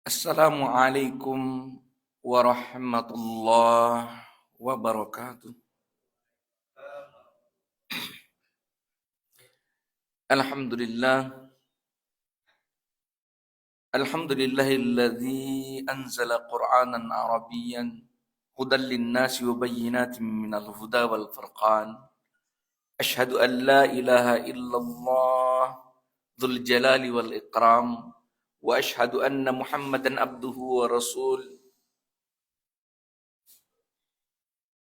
Assalamualaikum warahmatullahi wabarakatuh. Alhamdulillah. Alhamdulillahilladzi anzala Qur'anan Arabiyyan hudan lin-nasi wa bayyinatin minal huda wal furqan. Asyhadu an la ilaha illallah dzul jalali wal ikram wa asyhadu anna Muhammadan abduhu wa rasul.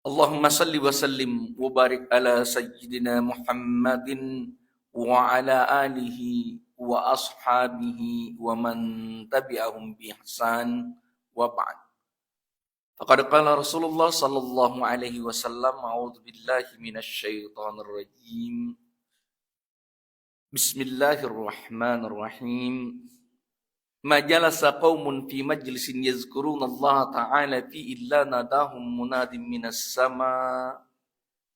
Allahumma salli wa sallim wa barik ala sayyidina Muhammadin wa ala alihi wa ashabihi wa man tabi'ahum bi ihsan wa ba'd. Faqad qala Rasulullah sallallahu alaihi wasallam, a'udzu billahi minasy syaithanir rajim. Bismillahirrahmanirrahim. Ma jalasa qaumun fi majlisin yazkuruna Allah ta'ala fi illa nadahum munadim minas sama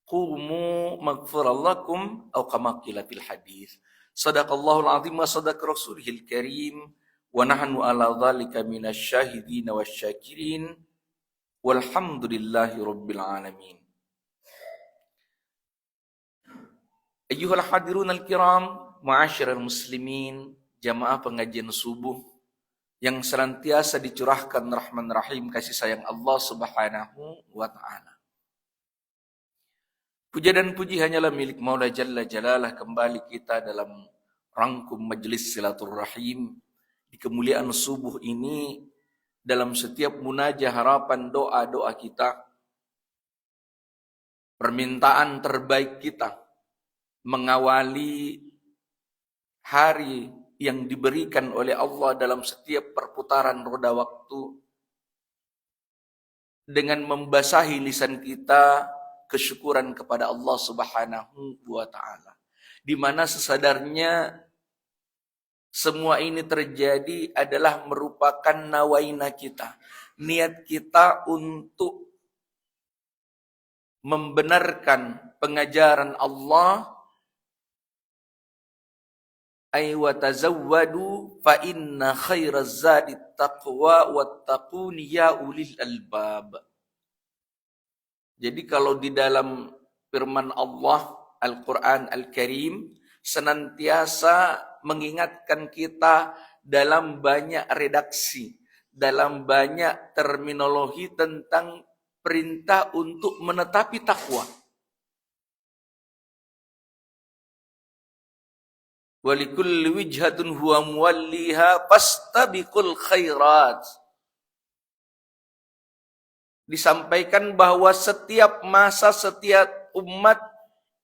qumu maghfirallahu lakum aw kama qila fil hadis. Sadaqallahul azim wa sadaq rasulihil karim wa nahnu ala dzalika minasyahidin wasyakirin walhamdulillahi rabbil alamin. Ayyuhal hadirun al-kiram, ma'asyiral muslimin, jamaah pengajian subuh yang senantiasa dicurahkan rahman rahim kasih sayang Allah Subhanahu wa taala. Puja dan puji hanyalah milik Maula Jalla Jalalah. Kembali kita dalam rangkum majelis silaturahim di kemuliaan subuh ini, dalam setiap munajah harapan doa-doa kita, permintaan terbaik kita mengawali hari yang diberikan oleh Allah dalam setiap perputaran roda waktu dengan membasahi lisan kita kesyukuran kepada Allah Subhanahu wa taala. Di mana sesadarnya semua ini terjadi adalah merupakan nawaina kita, niat kita untuk membenarkan pengajaran Allah, ay wa tazawwadu fa inna khairaz zadi taqwa wattaquni ya ulil albab. Jadi kalau di dalam firman Allah Al-Quran Al-Karim senantiasa mengingatkan kita dalam banyak redaksi, dalam banyak terminologi tentang perintah untuk menetapi takwa. Walikulli wijhatun huwa muwalliha fastabiqul khairat. Disampaikan bahwa setiap masa, setiap umat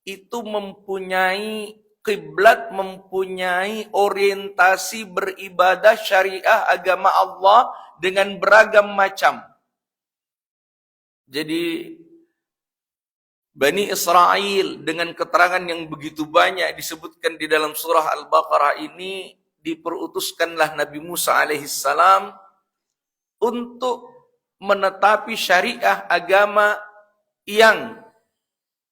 itu mempunyai kiblat, mempunyai orientasi beribadah syariah agama Allah dengan beragam macam. Jadi Bani Israel dengan keterangan yang begitu banyak disebutkan di dalam surah Al-Baqarah ini, diperutuskanlah Nabi Musa alaihissalam untuk menetapi syariah agama yang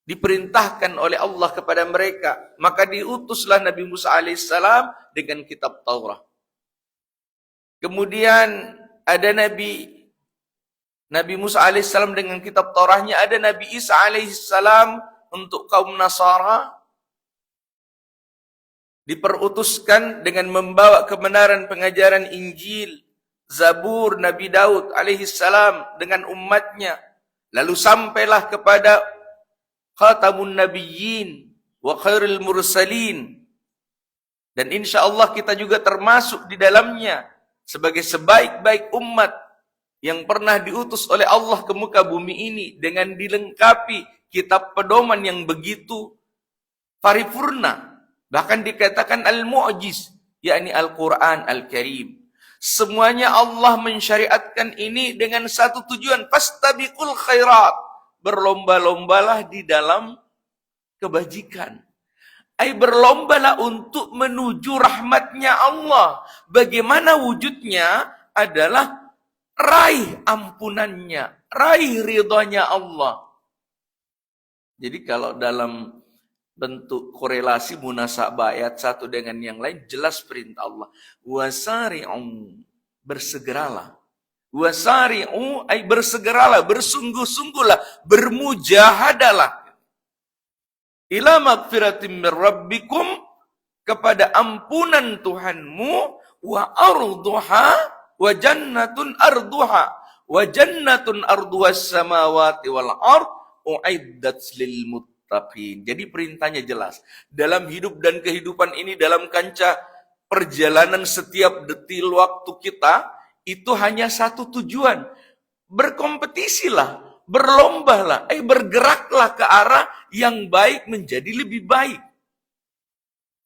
diperintahkan oleh Allah kepada mereka. Maka diutuslah Nabi Musa alaihissalam dengan kitab Taurat. Kemudian ada Nabi Musa alaihissalam dengan kitab Tauratnya, ada Nabi Isa alaihissalam untuk kaum Nasara, diperutuskan dengan membawa kebenaran pengajaran Injil, Zabur Nabi Daud alaihissalam dengan umatnya. Lalu sampailah kepada Khatamun Nabiyyin wa Khairul Mursalin. Dan insya Allah kita juga termasuk di dalamnya sebagai sebaik-baik umat yang pernah diutus oleh Allah ke muka bumi ini dengan dilengkapi kitab pedoman yang begitu paripurna. Bahkan dikatakan al-mu'jiz, yakni Al-Quran Al-Karim. Semuanya Allah mensyariatkan ini dengan satu tujuan, fastabiqul khairat, berlomba-lombalah di dalam kebajikan. Ay berlombalah untuk menuju rahmatnya Allah. Bagaimana wujudnya? Adalah raih ampunannya, raih ridhonya Allah. Jadi kalau dalam bentuk korelasi munasabah ayat satu dengan yang lain, jelas perintah Allah. Wasari'u, bersegeralah. Wasari'u ay bersegeralah, bersungguh-sungguhlah, bermujahadalah. Ila magfiratim min rabbikum, kepada ampunan Tuhanmu, wa arduha wa jannatun arduhas samawati wal ard uiddat lil muttaqin. Jadi perintahnya jelas. Dalam hidup dan kehidupan ini, dalam kancah perjalanan setiap detil waktu kita, itu hanya satu tujuan. Berkompetisilah, berlombalah, bergeraklah ke arah yang baik menjadi lebih baik.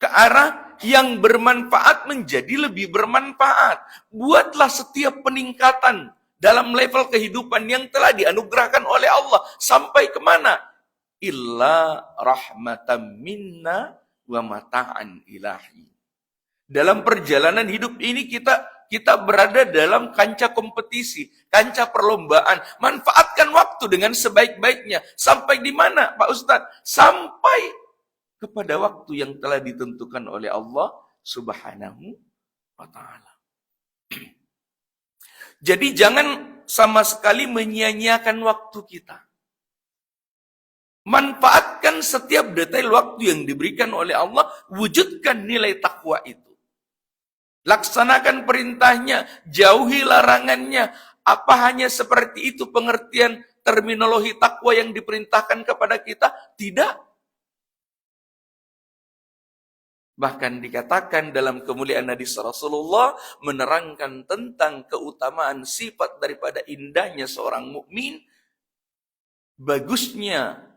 Ke arah yang bermanfaat menjadi lebih bermanfaat. Buatlah setiap peningkatan dalam level kehidupan yang telah dianugerahkan oleh Allah. Sampai kemana? Illa rahmatan minna wa mata'an ilahi. Dalam perjalanan hidup ini kita berada dalam kancah kompetisi, kancah perlombaan. Manfaatkan waktu dengan sebaik-baiknya. Sampai di mana, Pak Ustadz? Sampai kepada waktu yang telah ditentukan oleh Allah Subhanahu wa ta'ala. Jadi jangan sama sekali menyia-nyiakan waktu kita. Manfaatkan setiap detail waktu yang diberikan oleh Allah, wujudkan nilai takwa itu. Laksanakan perintahnya, jauhi larangannya. Apa hanya seperti itu pengertian terminologi takwa yang diperintahkan kepada kita? Tidak. Bahkan dikatakan dalam kemuliaan hadis Rasulullah menerangkan tentang keutamaan sifat daripada indahnya seorang mukmin, bagusnya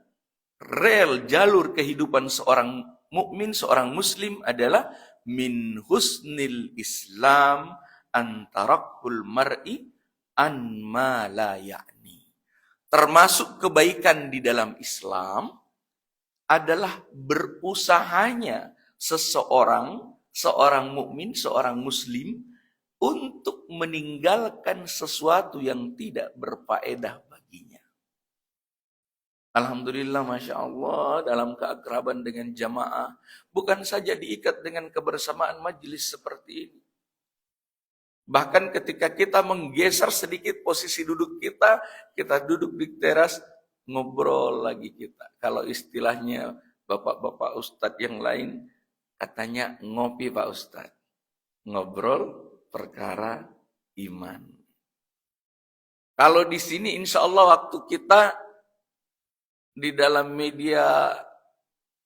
rel jalur kehidupan seorang mukmin, seorang muslim adalah min husnil Islam antarakul mar'i an ma la ya'ni. Termasuk kebaikan di dalam Islam adalah berusahanya seorang mukmin, seorang muslim untuk meninggalkan sesuatu yang tidak berfaedah baginya. Alhamdulillah, Masya Allah, dalam keakraban dengan jamaah, bukan saja diikat dengan kebersamaan majelis seperti ini. Bahkan ketika kita menggeser sedikit posisi duduk kita duduk di teras, ngobrol lagi kita. Kalau istilahnya bapak-bapak ustadz yang lain, katanya ngopi Pak Ustadz. Ngobrol perkara iman. Kalau di sini insya Allah waktu kita di dalam media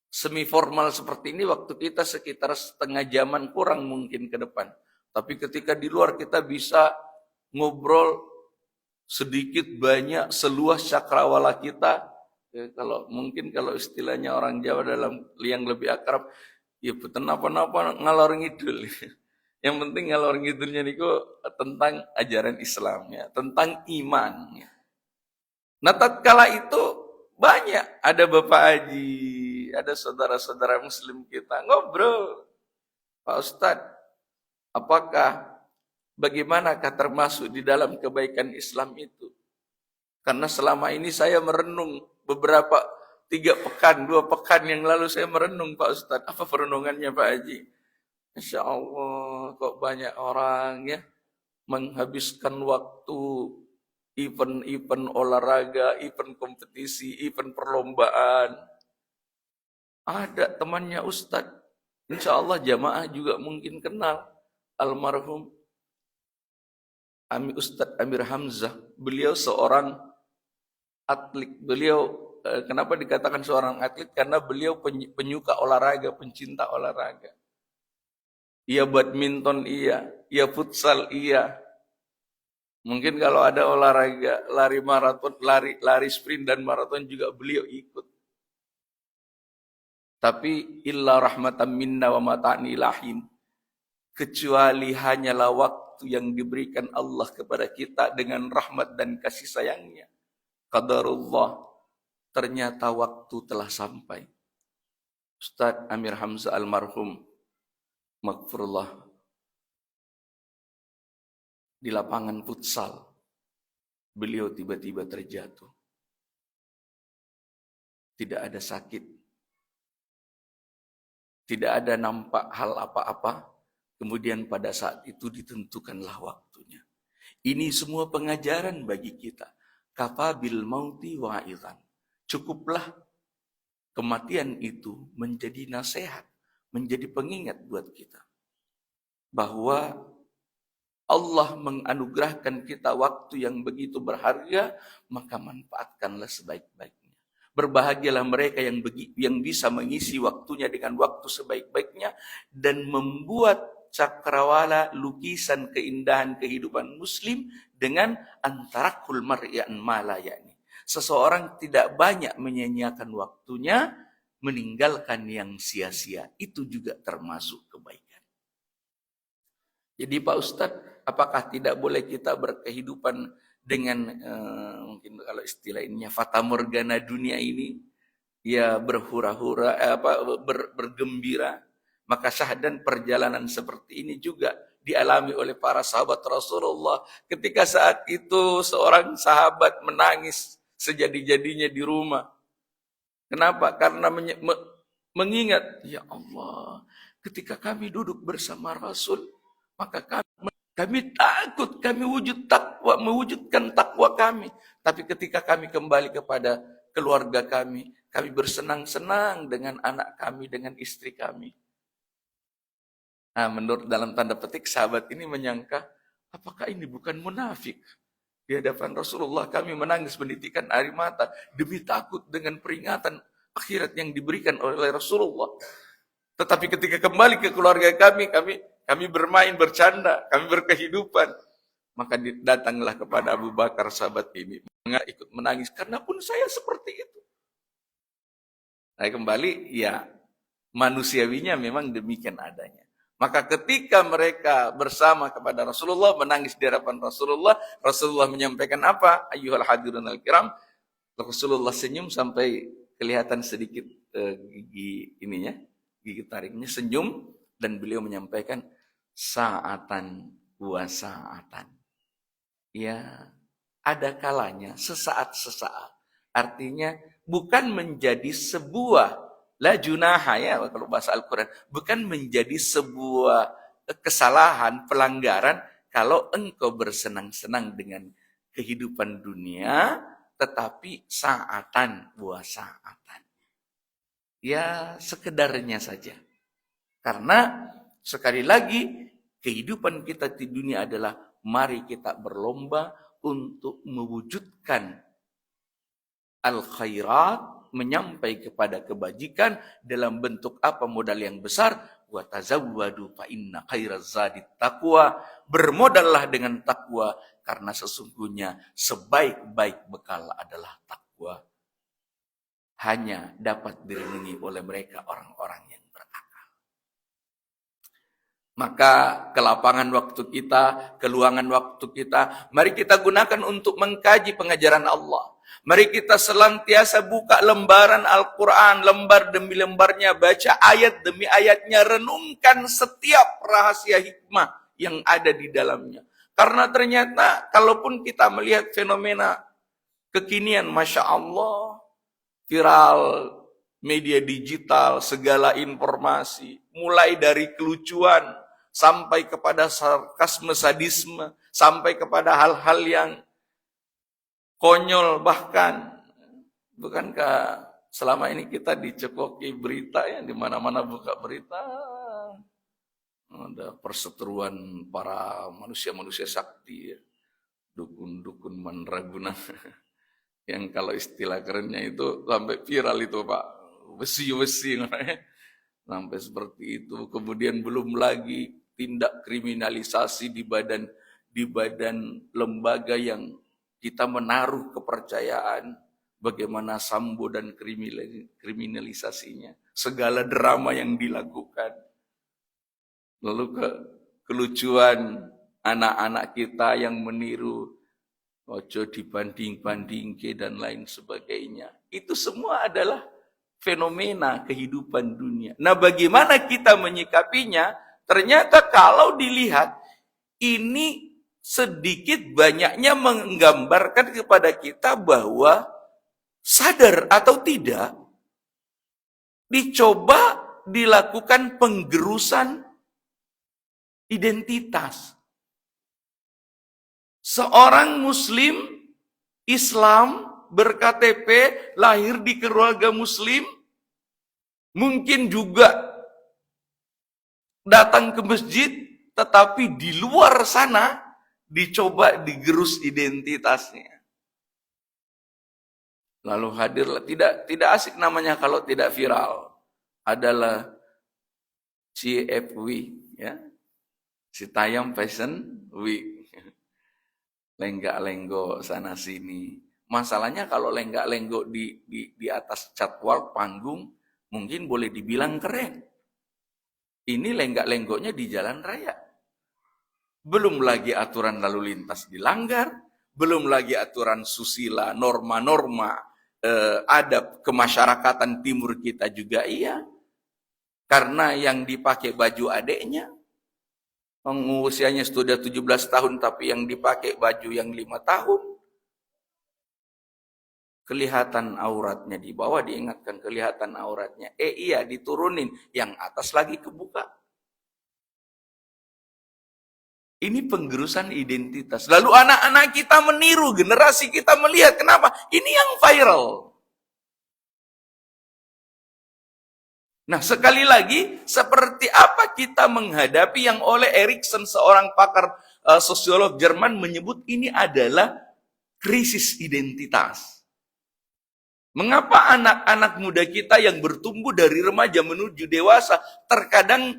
semi formal seperti ini, waktu kita sekitar setengah jaman kurang mungkin ke depan. Tapi ketika di luar kita bisa ngobrol sedikit banyak seluas cakrawala kita. Ya, kalau istilahnya orang Jawa dalam yang lebih akrab, ya betul apa-apa ngalor ngidul. Yang penting ngalor ngidulnya niku tentang ajaran Islamnya, tentang iman. Nah, tatkala itu banyak ada Bapak Haji, ada saudara-saudara muslim kita ngobrol. Pak Ustadz, bagaimanakah termasuk di dalam kebaikan Islam itu? Karena selama ini saya merenung beberapa 2 pekan yang lalu saya merenung Pak Ustadz. Apa perenungannya Pak Haji? Masya Allah, kok banyak orang ya menghabiskan waktu event-event olahraga, event kompetisi, event perlombaan. Ada temannya Ustadz, insya Allah jamaah juga mungkin kenal, almarhum Ustadz Amir Hamzah. Beliau seorang atlet, kenapa dikatakan seorang atlet? Karena beliau penyuka olahraga, pencinta olahraga. Ia badminton ia futsal Mungkin kalau ada olahraga lari maraton, lari sprint dan maraton juga beliau ikut. Tapi illa rahmatan minna wa mata'an ilahin. Kecuali hanyalah waktu yang diberikan Allah kepada kita dengan rahmat dan kasih sayangnya. Qadarullah, ternyata waktu telah sampai. Ustadz Amir Hamzah almarhum, maghfurullah, di lapangan futsal, beliau tiba-tiba terjatuh. Tidak ada sakit, tidak ada nampak hal apa-apa. Kemudian pada saat itu ditentukanlah waktunya. Ini semua pengajaran bagi kita. Kafa bil mauti wa'idhan. Cukuplah kematian itu menjadi nasihat, menjadi pengingat buat kita. Bahwa Allah menganugerahkan kita waktu yang begitu berharga, maka manfaatkanlah sebaik-baiknya. Berbahagialah mereka yang bisa mengisi waktunya dengan waktu sebaik-baiknya dan membuat cakrawala lukisan keindahan kehidupan muslim dengan antarakul mar'i'an malayani. Seseorang tidak banyak menyia-nyiakan waktunya, meninggalkan yang sia-sia. Itu juga termasuk kebaikan. Jadi Pak Ustadz, apakah tidak boleh kita berkehidupan dengan mungkin kalau istilah ininya fata morgana dunia ini, ya berhura-hura, bergembira? Maka syahdan perjalanan seperti ini juga dialami oleh para sahabat Rasulullah. Ketika saat itu seorang sahabat menangis sejadi-jadinya di rumah. Kenapa? Karena mengingat, ya Allah, ketika kami duduk bersama Rasul, maka kami takut, kami mewujudkan takwa kami. Tapi ketika kami kembali kepada keluarga kami bersenang-senang dengan anak kami, dengan istri kami. Nah, menurut dalam tanda petik sahabat ini menyangka, apakah ini bukan munafik? Di hadapan Rasulullah kami menangis menitikan air mata demi takut dengan peringatan akhirat yang diberikan oleh Rasulullah. Tetapi ketika kembali ke keluarga kami bermain, bercanda, kami berkehidupan. Maka datanglah kepada Abu Bakar sahabat ini, ikut menangis, karena pun saya seperti itu. Nah, kembali, ya manusiawinya memang demikian adanya. Maka ketika mereka bersama kepada Rasulullah, menangis di hadapan Rasulullah menyampaikan apa? Ayyuhal hadirun al-kiram. Rasulullah senyum sampai kelihatan sedikit gigi tariknya, senyum, dan beliau menyampaikan sa'atan wa sa'atan. Ya, ada kalanya, sesaat-sesaat. Artinya bukan menjadi sebuah la junaha, ya kalau bahasa Al-Quran, bukan menjadi sebuah kesalahan, pelanggaran kalau engkau bersenang-senang dengan kehidupan dunia, tetapi sa'atan wa sa'atan. Ya, sekedarnya saja. Karena sekali lagi kehidupan kita di dunia adalah mari kita berlomba untuk mewujudkan al-khairat, menyampai kepada kebajikan dalam bentuk apa modal yang besar. Wa tazawwadu fa inna khairaz zadi taqwa. Bermodallah dengan takwa karena sesungguhnya sebaik-baik bekal adalah takwa. Hanya dapat direnungi oleh mereka orang-orang yang berakal. Maka kelapangan waktu kita, keluangan waktu kita, mari kita gunakan untuk mengkaji pengajaran Allah. Mari kita senantiasa buka lembaran Al-Quran, lembar demi lembarnya, baca ayat demi ayatnya, renungkan setiap rahasia hikmah yang ada di dalamnya. Karena ternyata kalaupun kita melihat fenomena kekinian, Masya Allah, viral, media digital, segala informasi, mulai dari kelucuan, sampai kepada sarkasme, sadisme, sampai kepada hal-hal yang konyol, bahkan bukankah selama ini kita dicekoki berita, ya di mana-mana buka berita ada perseteruan para manusia-manusia sakti, ya. Dukun-dukun mandraguna yang kalau istilah kerennya itu sampai viral itu Pak, besi-besi sampai seperti itu. Kemudian belum lagi tindak kriminalisasi di badan lembaga yang kita menaruh kepercayaan, bagaimana Sambo dan kriminalisasinya, segala drama yang dilakukan. Lalu kelucuan anak-anak kita yang meniru, ojo dibanding-bandingke dan lain sebagainya. Itu semua adalah fenomena kehidupan dunia. Nah, bagaimana kita menyikapinya? Ternyata kalau dilihat, ini sedikit banyaknya menggambarkan kepada kita bahwa sadar atau tidak, dicoba dilakukan penggerusan identitas. Seorang muslim Islam ber-KTP, lahir di keluarga muslim, mungkin juga datang ke masjid, tetapi di luar sana dicoba digerus identitasnya. Lalu hadirlah, tidak asik namanya kalau tidak viral, adalah CFW, ya, Citayam Fashion Week. Lenggak-lenggok sana sini. Masalahnya kalau lenggak-lenggok di atas catwalk panggung, mungkin boleh dibilang keren. Ini lenggak-lenggoknya di jalan raya. Belum lagi aturan lalu lintas dilanggar, belum lagi aturan susila, norma-norma adab kemasyarakatan timur kita juga iya. Karena yang dipakai baju adeknya, usianya sudah 17 tahun tapi yang dipakai baju yang 5 tahun. Kelihatan auratnya di bawah, diingatkan kelihatan auratnya. Iya, diturunin, yang atas lagi kebuka. Ini penggerusan identitas. Lalu anak-anak kita meniru, generasi kita melihat. Kenapa? Ini yang viral. Nah, sekali lagi, seperti apa kita menghadapi yang oleh Erikson, seorang pakar sosiolog Jerman, menyebut ini adalah krisis identitas. Mengapa anak-anak muda kita yang bertumbuh dari remaja menuju dewasa terkadang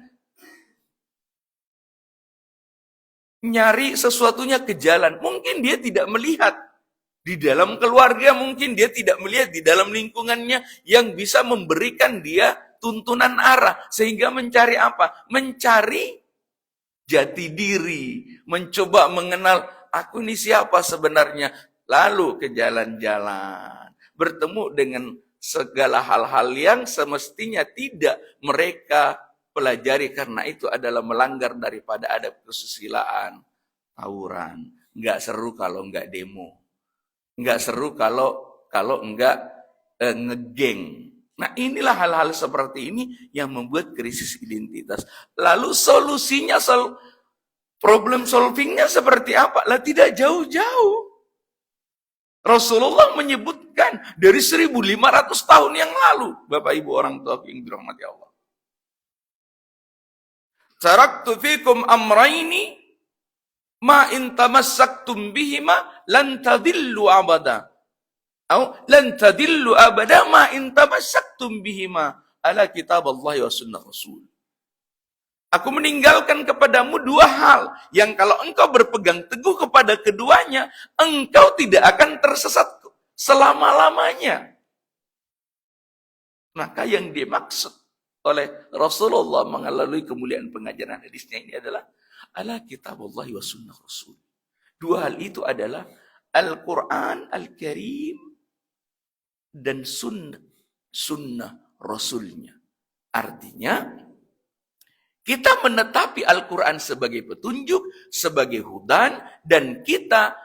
nyari sesuatunya ke jalan? Mungkin dia tidak melihat di dalam keluarga, mungkin dia tidak melihat di dalam lingkungannya yang bisa memberikan dia tuntunan arah, sehingga mencari apa? Mencari jati diri, mencoba mengenal aku ini siapa sebenarnya, lalu ke jalan-jalan, bertemu dengan segala hal-hal yang semestinya tidak mereka pelajari, karena itu adalah melanggar daripada adab kesusilaan. Tawuran, nggak seru kalau nggak demo, nggak seru kalau nggak ngegeng. Nah, inilah hal-hal seperti ini yang membuat krisis identitas. Lalu solusinya, problem solvingnya seperti apa? Lah, tidak jauh-jauh. Rasulullah menyebutkan dari 1500 tahun yang lalu, Bapak Ibu orang tua yang dirahmati Allah. Taraktu fikum amraini ma in tamassaktum bihima lan tadillu abada. Lan tadillu abada ma in tamassaktum bihima ala kitab Allah wa sunnah Rasul. Aku meninggalkan kepadamu dua hal yang kalau engkau berpegang teguh kepada keduanya, engkau tidak akan tersesat selama-lamanya. Maka yang dimaksud oleh Rasulullah melalui kemuliaan pengajaran hadisnya ini adalah ala kitab Allah wa sunnah Rasul. Dua hal itu adalah Al-Quran Al-Karim dan sunnah Rasulnya. Artinya, kita menetapi Al-Quran sebagai petunjuk, sebagai hudan, dan kita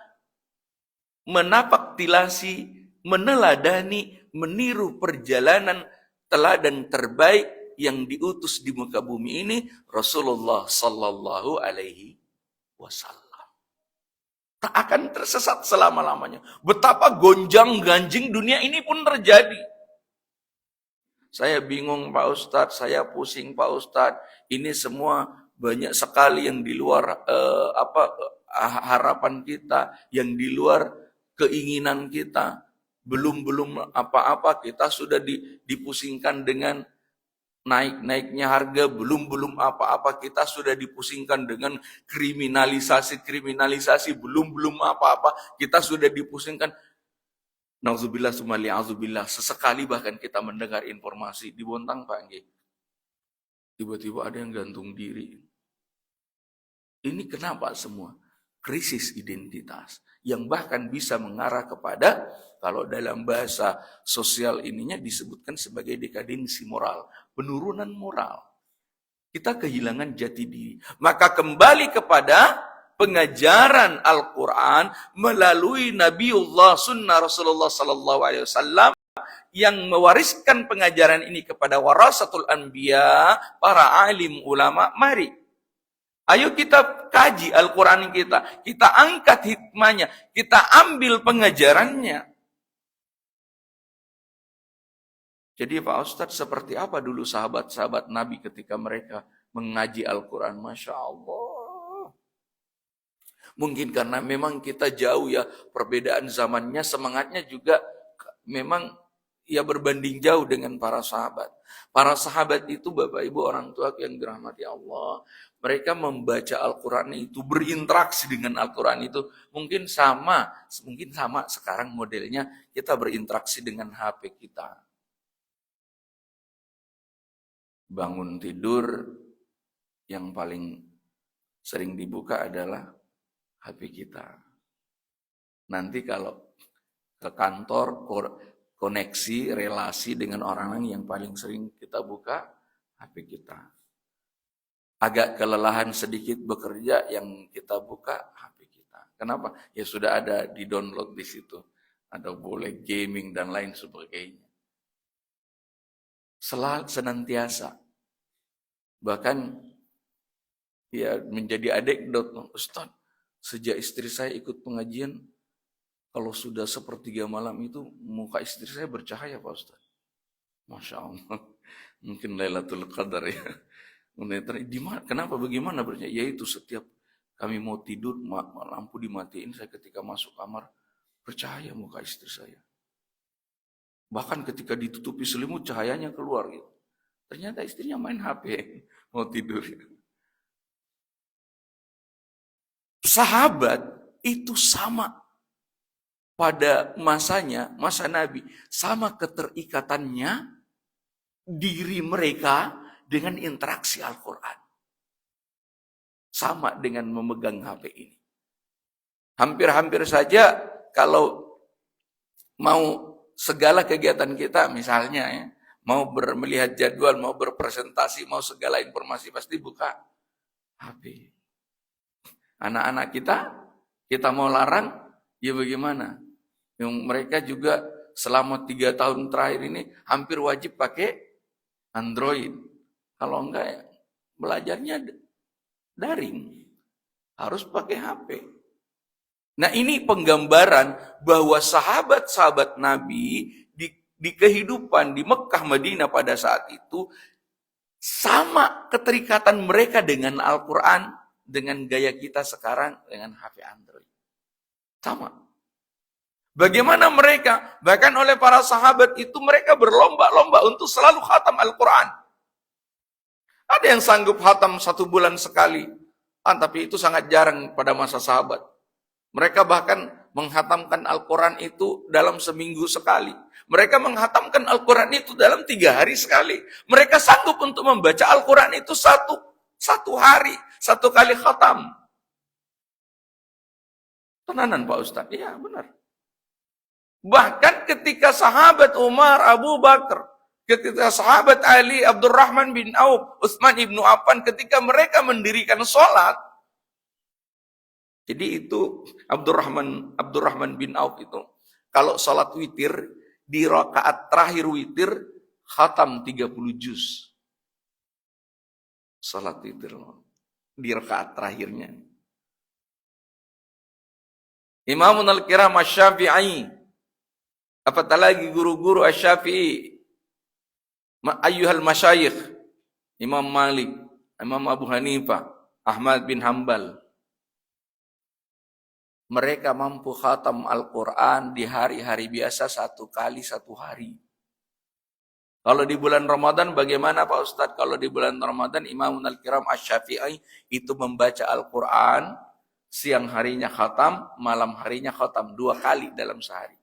menapaktilasi, meneladani, meniru perjalanan teladan terbaik yang diutus di muka bumi ini, Rasulullah Sallallahu Alaihi Wasallam. Tak akan tersesat selama-lamanya. Betapa gonjang-ganjing dunia ini pun terjadi. Saya bingung Pak Ustadz, saya pusing Pak Ustadz. Ini semua banyak sekali yang di luar harapan kita, yang di luar keinginan kita. Belum apa-apa kita sudah dipusingkan dengan naik-naiknya harga, belum apa-apa kita sudah dipusingkan dengan kriminalisasi, belum apa-apa kita sudah dipusingkan. Nauzubillah sumali auzubillah. Sesekali bahkan kita mendengar informasi di Bontang Pak nggih, tiba-tiba ada yang gantung diri. Ini kenapa semua? Krisis identitas yang bahkan bisa mengarah kepada, kalau dalam bahasa sosial ininya disebutkan sebagai dekadensi moral, penurunan moral. Kita kehilangan jati diri. Maka kembali kepada pengajaran Al-Quran melalui Nabiullah sunnah Rasulullah Sallallahu Alaihi Wasallam yang mewariskan pengajaran ini kepada warasatul anbiya, para alim ulama. Mari Ayo kita kaji Al-Quran kita angkat hikmahnya, kita ambil pengajarannya. Jadi Pak Ustadz, seperti apa dulu sahabat-sahabat Nabi ketika mereka mengaji Al-Quran? Masya Allah. Mungkin karena memang kita jauh ya, perbedaan zamannya, semangatnya juga memang ya berbanding jauh dengan para sahabat. Para sahabat itu Bapak Ibu orang tua yang dirahmati Allah, mereka membaca Al-Quran itu, berinteraksi dengan Al-Quran itu mungkin sama sekarang modelnya kita berinteraksi dengan HP kita. Bangun tidur yang paling sering dibuka adalah HP kita. Nanti kalau ke kantor, koneksi, relasi dengan orang lain yang paling sering kita buka HP kita. Agak kelelahan sedikit bekerja, yang kita buka HP kita. Kenapa? Ya sudah ada di download di situ. Ada boleh gaming dan lain sebagainya. Senantiasa. Bahkan ya menjadi anekdot, Ustaz, sejak istri saya ikut pengajian, kalau sudah 1/3 malam itu muka istri saya bercahaya Pak Ustaz. Masya Allah. Mungkin Lailatul Qadar ya. Kenapa bagaimana bercahaya? Yaitu setiap kami mau tidur, lampu dimatiin, saya ketika masuk kamar bercahaya muka istri saya. Bahkan ketika ditutupi selimut cahayanya keluar gitu. Ternyata istrinya main HP mau tidur. Sahabat itu sama pada masanya, masa Nabi, sama keterikatannya diri mereka dengan interaksi Al-Quran. Sama dengan memegang HP ini. Hampir-hampir saja kalau mau segala kegiatan kita, misalnya ya, mau melihat jadwal, mau berpresentasi, mau segala informasi, pasti buka HP. Anak-anak kita mau larang, ya bagaimana? Yang mereka juga selama 3 tahun terakhir ini hampir wajib pakai Android. Kalau enggak, ya, belajarnya daring. Harus pakai HP. Nah ini penggambaran bahwa sahabat-sahabat Nabi di kehidupan di Mekah Madinah pada saat itu sama keterikatan mereka dengan Al-Quran dengan gaya kita sekarang dengan HP Android. Sama. Bagaimana mereka? Bahkan oleh para sahabat itu mereka berlomba-lomba untuk selalu khatam Al-Quran. Ada yang sanggup khatam 1 bulan sekali. Tapi itu sangat jarang pada masa sahabat. Mereka bahkan menghatamkan Al-Quran itu dalam seminggu sekali. Mereka menghatamkan Al-Quran itu dalam 3 hari sekali. Mereka sanggup untuk membaca Al-Quran itu satu hari, 1 kali khatam. Tenanan Pak Ustaz? Iya benar. Bahkan ketika sahabat Umar, Abu Bakar, ketika sahabat Ali, Abdurrahman bin Auf, Utsman ibnu Affan, ketika mereka mendirikan sholat, jadi itu Abdurrahman bin Auf itu kalau sholat witir di rakaat terakhir witir khatam 30 juz. Sholat witir di rakaat terakhirnya. Imamun al-Kiram Asy-Syafi'i, apatah lagi guru-guru Asy-Syafi'i, ayyuhal masyayikh, Imam Malik, Imam Abu Hanifah, Ahmad bin Hanbal. Mereka mampu khatam Al-Quran di hari-hari biasa 1 kali 1 hari. Kalau di bulan Ramadan bagaimana Pak Ustadz? Kalau di bulan Ramadan Imamun al-Kiram Asy-Syafi'i itu membaca Al-Quran, siang harinya khatam, malam harinya khatam 2 kali dalam sehari.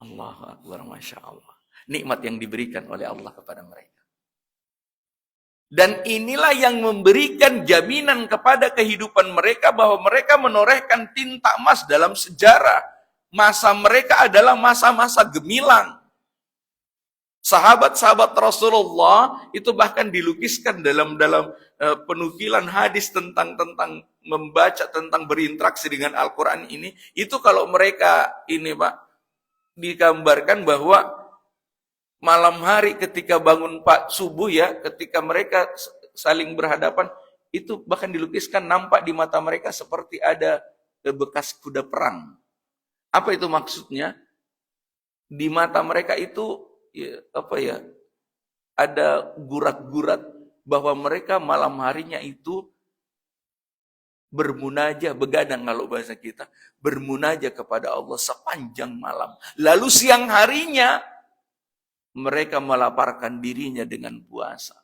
Allahu Akbar, Masya Allah. Nikmat yang diberikan oleh Allah kepada mereka. Dan inilah yang memberikan jaminan kepada kehidupan mereka bahwa mereka menorehkan tinta emas dalam sejarah. Masa mereka adalah masa-masa gemilang. Sahabat-sahabat Rasulullah itu bahkan dilukiskan dalam penukilan hadis tentang membaca, tentang berinteraksi dengan Al-Quran ini. Itu kalau mereka ini Pak, digambarkan bahwa malam hari ketika bangun subuh ya, ketika mereka saling berhadapan, itu bahkan dilukiskan nampak di mata mereka seperti ada bekas kuda perang. Apa itu maksudnya? Di mata mereka itu ada gurat-gurat bahwa mereka malam harinya itu bermunajah, begadang kalau bahasa kita, bermunajah kepada Allah sepanjang malam. Lalu siang harinya mereka melaparkan dirinya dengan puasa.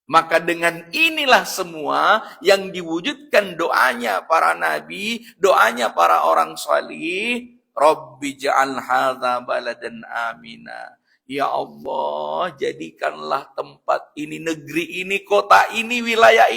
Maka dengan inilah semua yang diwujudkan doanya para nabi, doanya para orang salih, Rabbi ja'al hadza baladan amina. Ya Allah, jadikanlah tempat ini, negeri ini, kota ini, wilayah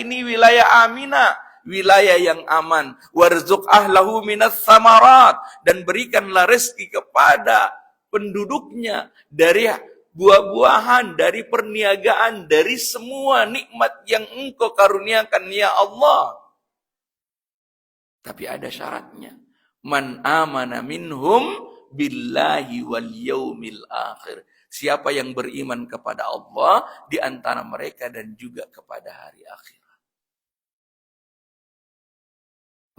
aminah, wilayah yang aman. Warzuq ahlahu minas samarat, dan berikanlah rezeki kepada penduduknya dari buah-buahan, dari perniagaan, dari semua nikmat yang Engkau karuniakan ya Allah. Tapi ada syaratnya. Man amana minhum billahi wal yaumil akhir. Siapa yang beriman kepada Allah di antara mereka dan juga kepada hari akhirat.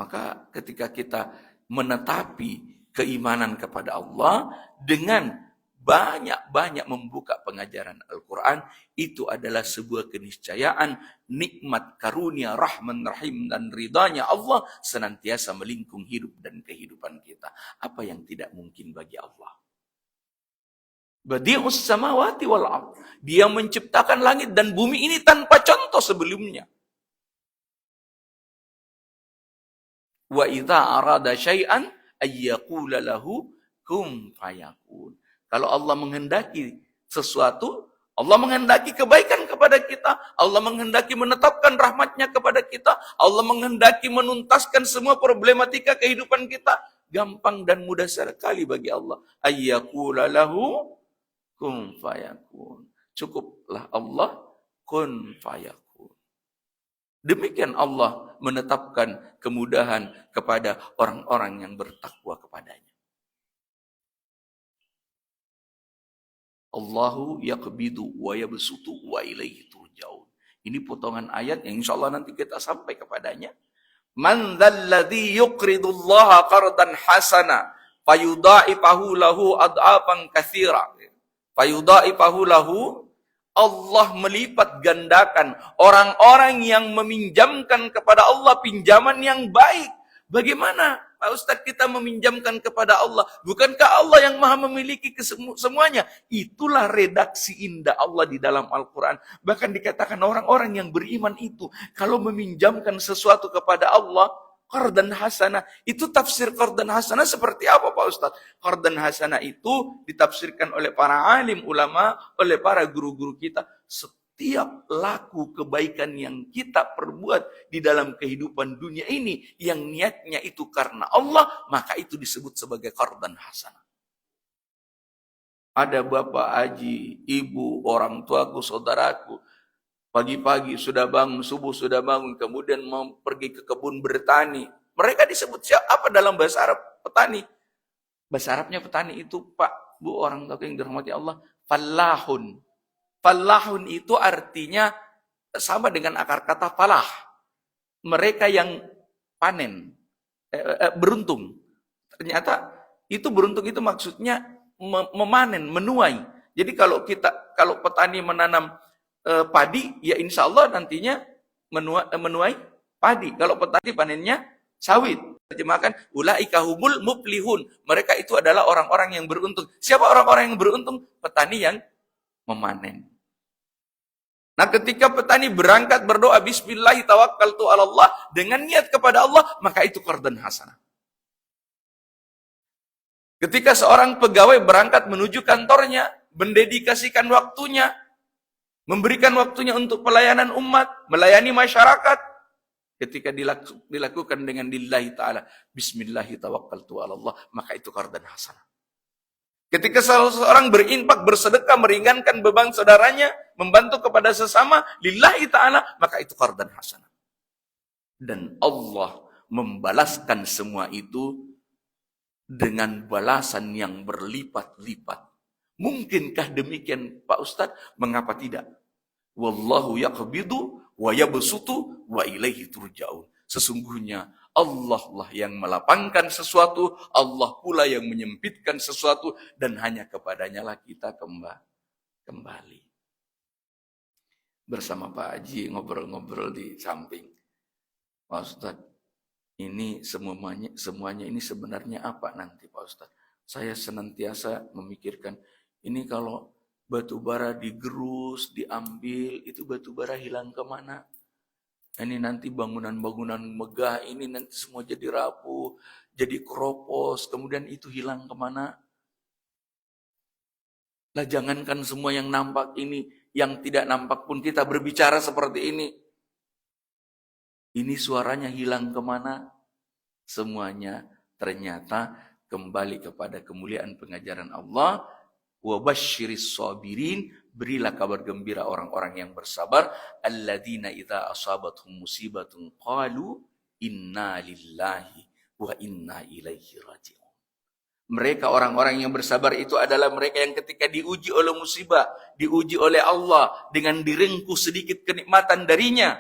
Maka ketika kita menetapi keimanan kepada Allah dengan banyak-banyak membuka pengajaran Al-Quran, itu adalah sebuah keniscayaan, nikmat, karunia, rahman, rahim, dan ridhanya Allah senantiasa melingkung hidup dan kehidupan kita. Apa yang tidak mungkin bagi Allah? Badi'us samawati wal ardh. Dia menciptakan langit dan bumi ini tanpa contoh sebelumnya. Wa idza arada syai'an ayyaqula lahu kun fayakun. Kalau Allah menghendaki sesuatu, Allah menghendaki kebaikan kepada kita, Allah menghendaki menetapkan rahmatnya kepada kita, Allah menghendaki menuntaskan semua problematika kehidupan kita, gampang dan mudah sekali bagi Allah. Ayyaqula lahu kun fayakun. Cukuplah Allah kun fayakun. Demikian Allah menetapkan kemudahan kepada orang-orang yang bertakwa kepadanya. Allahu yaqbidu wa yabsutu wa ilaihi turja'un. Ini potongan ayat yang insyaallah nanti kita sampai kepadanya. Man dzalladzi yuqridullaha qardan hasana fayudha'ifahu lahu ad'afan katsira. Fayudha'ifahu lahu, Allah melipat gandakan orang-orang yang meminjamkan kepada Allah pinjaman yang baik. Bagaimana Pak Ustadz kita meminjamkan kepada Allah? Bukankah Allah yang maha memiliki semuanya? Itulah redaksi indah Allah di dalam Al-Quran. Bahkan dikatakan orang-orang yang beriman itu, kalau meminjamkan sesuatu kepada Allah, qardan hasanah. Itu tafsir qardan hasanah seperti apa Pak Ustadz? Qardan hasanah itu ditafsirkan oleh para alim ulama, oleh para guru-guru kita. Setiap laku kebaikan yang kita perbuat di dalam kehidupan dunia ini, yang niatnya itu karena Allah, maka itu disebut sebagai qardan hasanah. Ada bapak haji, ibu, orang tuaku, saudaraku, pagi-pagi sudah bangun, subuh sudah bangun, kemudian mau pergi ke kebun bertani. Mereka disebut apa dalam bahasa Arab? Petani. Bahasa Arabnya petani itu, Pak, Bu, orang tua yang dirahmati Allah, fallahun. Fallahun itu artinya sama dengan akar kata falah. Mereka yang panen, beruntung. Ternyata itu beruntung itu maksudnya memanen, menuai. Jadi kalau petani menanam padi, ya insya Allah nantinya menuai padi. Kalau petani panennya sawit. Terjemahkan, ulaika humul muflihun. Mereka itu adalah orang-orang yang beruntung. Siapa orang-orang yang beruntung? Petani yang memanen. Nah, ketika petani berangkat berdoa bismillahi tawakkaltu 'alallah dengan niat kepada Allah, maka itu qardan hasanah. Ketika seorang pegawai berangkat menuju kantornya, mendedikasikan waktunya, memberikan waktunya untuk pelayanan umat, melayani masyarakat, ketika dilakukan dengan lillahi ta'ala, bismillahi tawakkaltu 'alallah, maka itu qardan hasanah. Ketika seseorang berinfak, bersedekah, meringankan beban saudaranya, membantu kepada sesama, lillahi ta'ala, maka itu qardan hasanah. Dan Allah membalaskan semua itu dengan balasan yang berlipat-lipat. Mungkinkah demikian Pak Ustadz? Mengapa tidak? Wallahu yaqbidu wa yabsutu wa ilaihi turja'un. Sesungguhnya Allah lah yang melapangkan sesuatu, Allah pula yang menyempitkan sesuatu, dan hanya kepadanya lah kita kembali. Bersama Pak Haji ngobrol-ngobrol di samping. Pak Ustadz, ini semuanya ini sebenarnya apa nanti Pak Ustadz? Saya senantiasa memikirkan, ini kalau batu bara digerus, diambil, itu batu bara hilang kemana? Ini nanti bangunan-bangunan megah ini nanti semua jadi rapuh, jadi keropos, kemudian itu hilang kemana? Lah jangankan semua yang nampak ini, yang tidak nampak pun kita berbicara seperti ini. Ini suaranya hilang kemana? Semuanya ternyata kembali kepada kemuliaan pengajaran Allah. Wa basyiris sabirin, berilah kabar gembira orang-orang yang bersabar, alladzina idza asabathum musibatun qalu inna lillahi wa inna ilaihi raji'un. Mereka orang-orang yang bersabar itu adalah mereka yang ketika diuji oleh musibah, diuji oleh Allah dengan direngkuh sedikit kenikmatan darinya,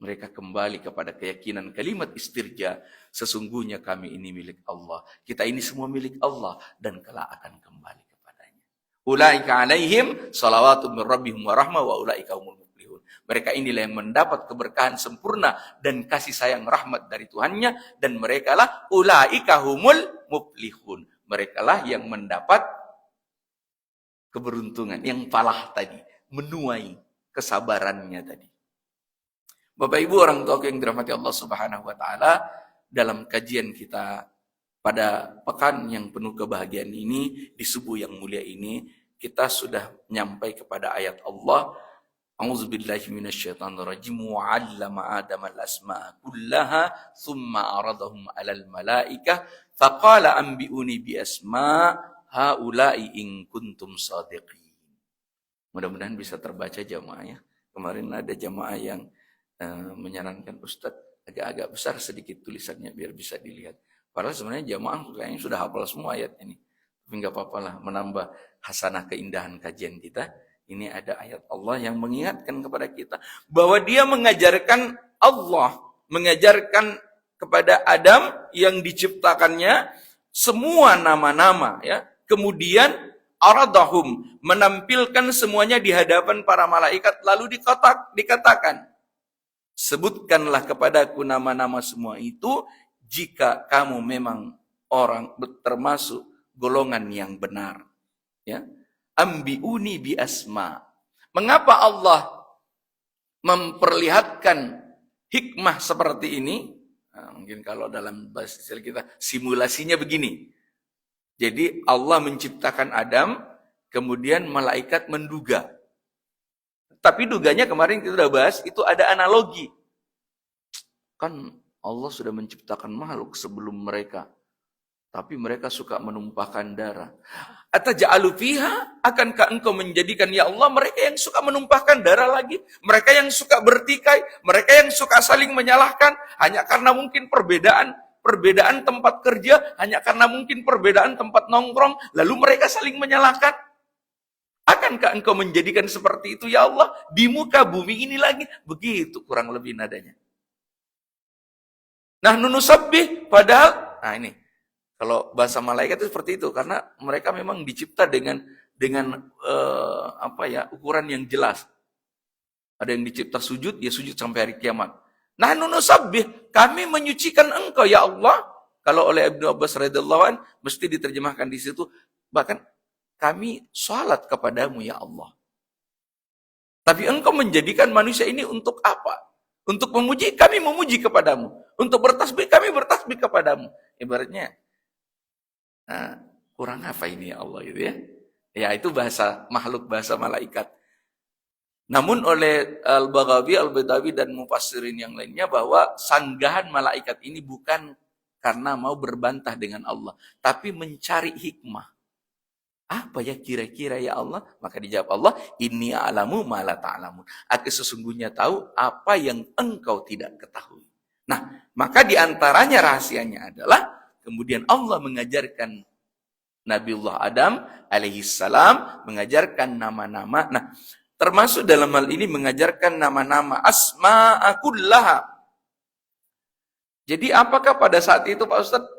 mereka kembali kepada keyakinan kalimat istirja, sesungguhnya kami ini milik Allah. Kita ini semua milik Allah dan kelak akan kembali kepadanya. Ulaika alaihim salawatu min rabbihim wa rahmah wa ulaika humul muflihun. Mereka inilah yang mendapat keberkahan sempurna dan kasih sayang rahmat dari Tuhannya, dan merekalah ulaika humul muflihun. Merekalah yang mendapat keberuntungan, yang falah tadi, menuai kesabarannya tadi. Bapak Ibu orang tua yang dirahmati Allah Subhanahu wa taala, dalam kajian kita pada pekan yang penuh kebahagiaan ini, di subuh yang mulia ini, kita sudah nyampai kepada ayat Allah, A'udzubillahi minasyaitonirrajim, wa 'allama Adama al-asma'a kullaha tsumma 'aradahum 'alal malaikah faqala anbi'uni bi asma' haula'i in kuntum shadiqin. Mudah-mudahan bisa terbaca jamaah ya. Kemarin ada jamaah yang menyarankan Ustadz agak-agak besar sedikit tulisannya biar bisa dilihat. Padahal sebenarnya jamaah kayaknya sudah hafal semua ayat ini. Tapi nggak apa-apa lah, menambah hasanah keindahan kajian kita. Ini ada ayat Allah yang mengingatkan kepada kita bahwa Dia mengajarkan Allah, mengajarkan kepada Adam yang diciptakannya semua nama-nama ya. Kemudian aradahum, menampilkan semuanya di hadapan para malaikat, lalu dikatakan, sebutkanlah kepadaku nama-nama semua itu jika kamu memang orang termasuk golongan yang benar. Ya, ambiuni bi asma. Mengapa Allah memperlihatkan hikmah seperti ini? Nah, mungkin kalau dalam bahasa istilah kita simulasinya begini. Jadi Allah menciptakan Adam, kemudian malaikat menduga. Tapi duganya kemarin kita sudah bahas, itu ada analogi. Kan Allah sudah menciptakan makhluk sebelum mereka. Tapi mereka suka menumpahkan darah. Ataja'alu fiha, akankah engkau menjadikan ya Allah mereka yang suka menumpahkan darah lagi? Mereka yang suka bertikai, mereka yang suka saling menyalahkan, hanya karena mungkin perbedaan tempat kerja, hanya karena mungkin perbedaan tempat nongkrong, lalu mereka saling menyalahkan. Akankah engkau menjadikan seperti itu ya Allah di muka bumi ini lagi? Begitu kurang lebih nadanya. Nah, nunusabbih, padahal, nah ini, kalau bahasa malaikat itu seperti itu, karena mereka memang dicipta dengan ukuran yang jelas. Ada yang dicipta sujud, ya sujud sampai hari kiamat. Nah, nunusabbih, kami menyucikan engkau ya Allah. Kalau oleh Ibnu Abbas radhiyallahu anhu mesti diterjemahkan di situ, bahkan kami salat kepadamu ya Allah. Tapi engkau menjadikan manusia ini untuk apa? Untuk memuji, kami memuji kepadamu. Untuk bertasbih, kami bertasbih kepadamu. Ibaratnya, kurang apa ini ya Allah gitu ya. Ya itu bahasa makhluk, bahasa malaikat. Namun oleh Al-Baghawi, Al-Badawi dan mufassirin yang lainnya bahwa sanggahan malaikat ini bukan karena mau berbantah dengan Allah, tapi mencari hikmah. Apa ya kira-kira ya Allah? Maka dijawab Allah, inni a'lamu ma la ta'lamun. Aku sesungguhnya tahu apa yang engkau tidak ketahui. Nah, maka diantaranya rahasianya adalah kemudian Allah mengajarkan Nabiullah Adam alaihi salam, mengajarkan nama-nama. Nah, termasuk dalam hal ini mengajarkan nama-nama asma'a kullaha. Jadi apakah pada saat itu Pak Ustadz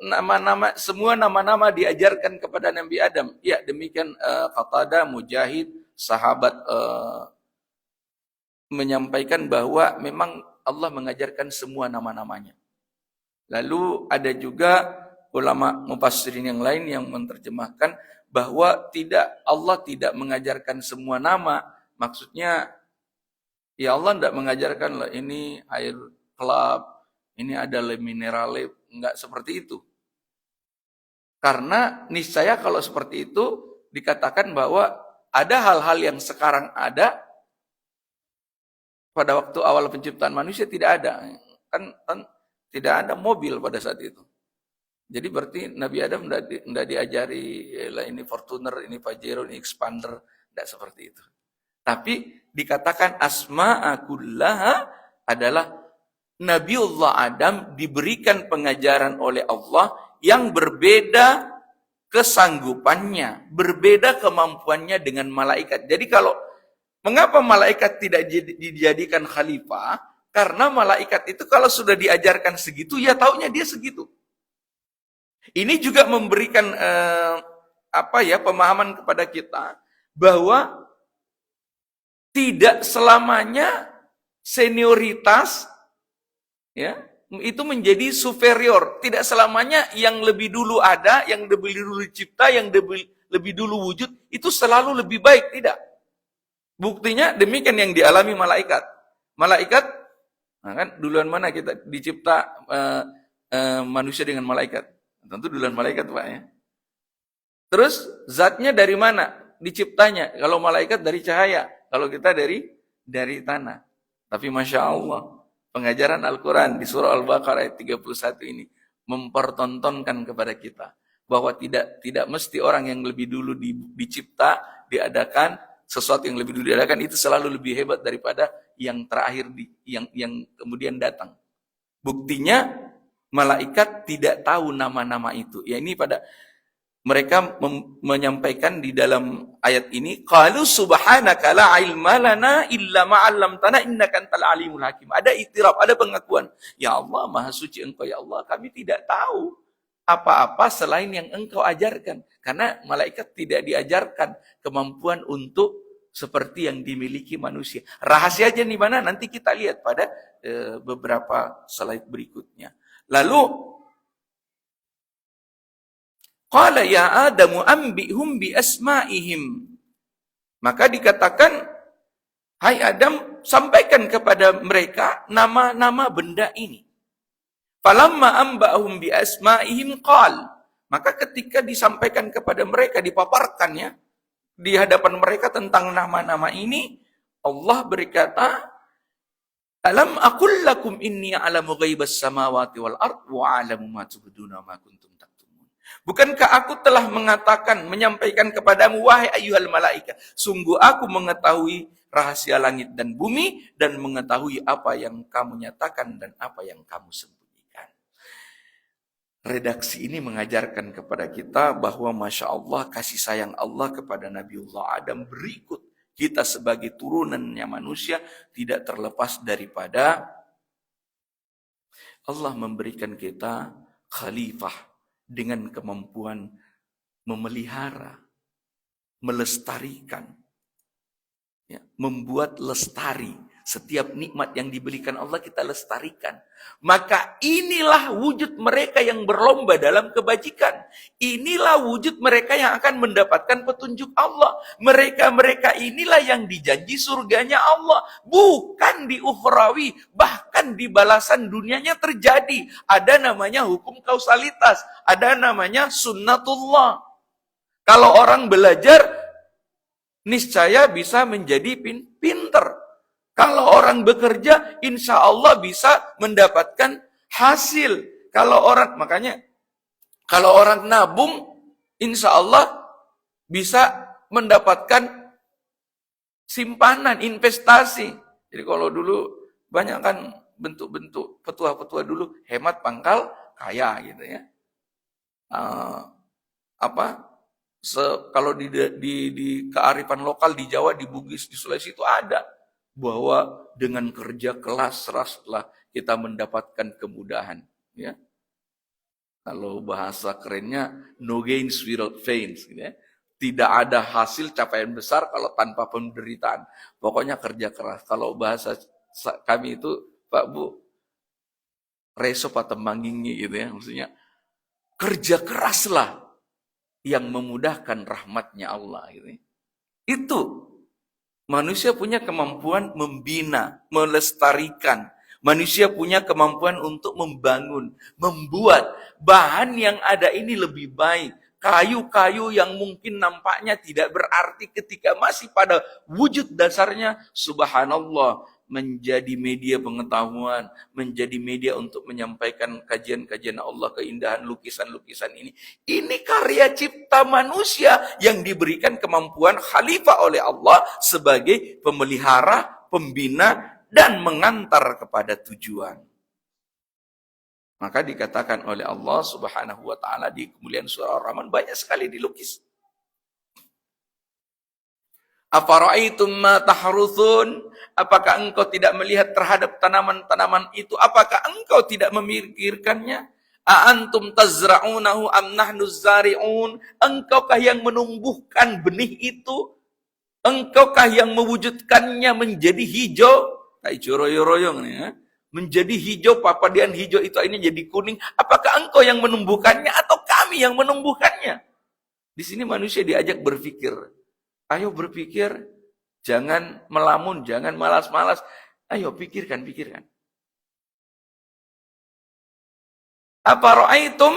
semua nama-nama diajarkan kepada Nabi Adam? Ya, demikian Qatadah, Mujahid, sahabat menyampaikan bahwa memang Allah mengajarkan semua nama-namanya. Lalu ada juga ulama mufassirin yang lain yang menerjemahkan bahwa Allah tidak mengajarkan semua nama. Maksudnya ya Allah tidak mengajarkan lah ini air kelab, ini adalah minerale, enggak seperti itu. Karena niscaya kalau seperti itu dikatakan bahwa ada hal-hal yang sekarang ada pada waktu awal penciptaan manusia tidak ada. Kan tidak ada mobil pada saat itu. Jadi berarti Nabi Adam tidak diajari lah ini Fortuner, ini Pajero, ini Expander, tidak seperti itu. Tapi dikatakan asma'a kullaha adalah Nabiullah Adam diberikan pengajaran oleh Allah yang berbeda kesanggupannya, berbeda kemampuannya dengan malaikat. Jadi mengapa malaikat tidak dijadikan khalifah? Karena malaikat itu kalau sudah diajarkan segitu, ya taunya dia segitu. Ini juga memberikan pemahaman kepada kita bahwa tidak selamanya senioritas ya itu menjadi superior. Tidak selamanya yang lebih dulu ada, yang lebih dulu dicipta, yang lebih dulu wujud itu selalu lebih baik, tidak. Buktinya demikian yang dialami malaikat. Malaikat, nah kan duluan mana kita dicipta manusia dengan malaikat? Tentu duluan malaikat, Pak ya. Terus zatnya dari mana diciptanya? Kalau malaikat dari cahaya, kalau kita dari tanah. Tapi Masya Allah, pengajaran Al-Quran di surah Al-Baqarah ayat 31 ini mempertontonkan kepada kita bahwa tidak mesti orang yang lebih dulu dicipta, diadakan, sesuatu yang lebih dulu diadakan itu selalu lebih hebat daripada yang terakhir yang kemudian datang. Buktinya malaikat tidak tahu nama-nama itu. Ya ini mereka menyampaikan di dalam ayat ini, qalu subhanaka la ilma lana illa ma 'allamtana innaka antal alimul hakim. Ada iktiraf, ada pengakuan. Ya Allah, Maha suci Engkau ya Allah, kami tidak tahu apa-apa selain yang Engkau ajarkan. Karena malaikat tidak diajarkan kemampuan untuk seperti yang dimiliki manusia. Rahasianya di mana? Nanti kita lihat pada beberapa slide berikutnya. Lalu qala ya Adamu anbihum bi asma'ihim. Maka dikatakan, hai Adam, sampaikan kepada mereka nama-nama benda ini. Falamma anba'hum bi asma'ihim qal. Maka ketika disampaikan kepada mereka, dipaparkannya di hadapan mereka tentang nama-nama ini, Allah berkata, alam aqul lakum inni a'lamu ghaibas samawati wal ard wa a'lamu ma tubduna ma kuntum taktumun. Bukankah aku telah menyampaikan kepadamu wahai ayyuhal malaikat, sungguh aku mengetahui rahasia langit dan bumi dan mengetahui apa yang kamu nyatakan dan apa yang kamu sembunyikan. Redaksi ini mengajarkan kepada kita bahwa Masya Allah kasih sayang Allah kepada Nabiullah Adam berikut kita sebagai turunannya manusia tidak terlepas daripada Allah memberikan kita khalifah dengan kemampuan memelihara, melestarikan, ya, membuat lestari. Setiap nikmat yang diberikan Allah kita lestarikan. Maka inilah wujud mereka yang berlomba dalam kebajikan. Inilah wujud mereka yang akan mendapatkan petunjuk Allah. Mereka-mereka inilah yang dijanji surganya Allah. Bukan di ukhrawi, bahkan di balasan dunianya terjadi. Ada namanya hukum kausalitas. Ada namanya sunnatullah. Kalau orang belajar, niscaya bisa menjadi pinter. Kalau orang bekerja, insya Allah bisa mendapatkan hasil. Kalau orang nabung, insya Allah bisa mendapatkan simpanan, investasi. Jadi kalau dulu banyak kan bentuk-bentuk petua-petua dulu, hemat pangkal kaya gitu ya. Kalau di kearifan lokal di Jawa, di Bugis, di Sulawesi itu ada bahwa dengan kerja keras lah kita mendapatkan kemudahan. Ya, kalau bahasa kerennya no gains without pains, gitu ya. Tidak ada hasil capaian besar kalau tanpa penderitaan. Pokoknya kerja keras. Kalau bahasa kami itu, Pak Bu, reso patah manggingi gitu ya. Maksudnya kerja keraslah yang memudahkan rahmatnya Allah. Gitu. Itu manusia punya kemampuan membina, melestarikan. Manusia punya kemampuan untuk membangun, membuat bahan yang ada ini lebih baik. Kayu-kayu yang mungkin nampaknya tidak berarti ketika masih pada wujud dasarnya, subhanallah, menjadi media pengetahuan, menjadi media untuk menyampaikan kajian-kajian Allah, keindahan lukisan-lukisan ini. Ini karya cipta manusia yang diberikan kemampuan khalifah oleh Allah sebagai pemelihara, pembina, dan mengantar kepada tujuan. Maka dikatakan oleh Allah Subhanahu wa taala di kemuliaan surah Ar-Rahman banyak sekali dilukis. Afara'aitum ma tahruthun? Apakah engkau tidak melihat terhadap tanaman-tanaman itu? Apakah engkau tidak memikirkannya? A'antum tazra'unahu am nahnu zari'un? Engkaukah yang menumbuhkan benih itu? Engkaukah yang mewujudkannya menjadi hijau? Tak royong nih ya. Menjadi hijau, papadian hijau itu akhirnya jadi kuning. Apakah engkau yang menumbuhkannya atau kami yang menumbuhkannya? Di sini manusia diajak berpikir. Ayo berpikir, jangan melamun, jangan malas-malas. Ayo pikirkan. Apa ra'aitum?